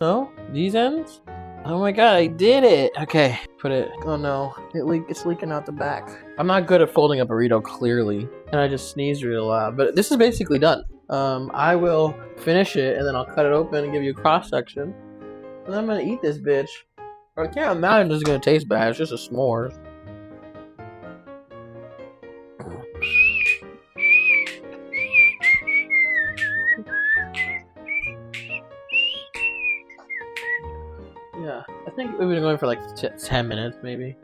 No? These ends? Oh my god, I did it! Okay, put it. Oh no, it's leaking out the back. I'm not good at folding a burrito, clearly. And I just sneezed real loud. But this is basically done. I will finish it, and then I'll cut it open and give you a cross-section. And then I'm gonna eat this bitch. I can't imagine this is gonna taste bad. It's just a s'more. Yeah, I think we've been going for like 10 minutes, maybe.